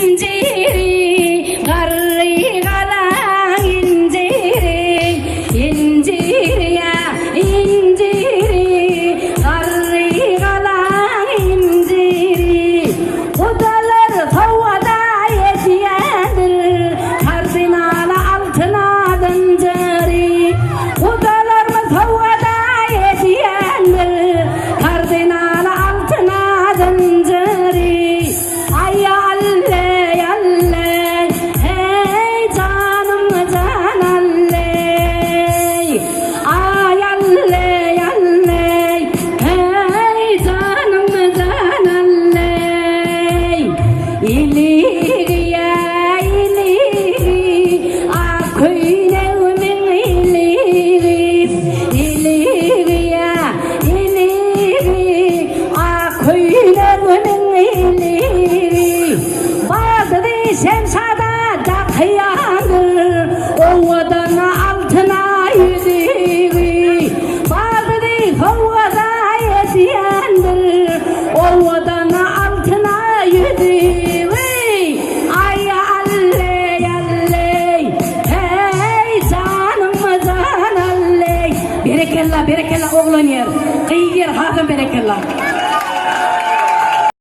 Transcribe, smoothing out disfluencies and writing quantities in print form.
inciri karri kalan inciri inciri ya inciri karri kalan inciri odalar havada yetiyendir kardinala altına döndürü odalar havada yetiyendir kardinala altına döndürü ay alle alle hey canım can alle ay alle alle hey canım can alle İliğe iliği akıynevimin iliği İliğe iliği akıynevimin iliği Bağdat'ı şemsada dakıyandır o vatanı altına yüzüğü Bağdat'ı havada yetiyendir o vatanı altına yüzüğü ay alle alle hey canım can alle berekallah berekallah oğlan yer kıyır hakim berekallah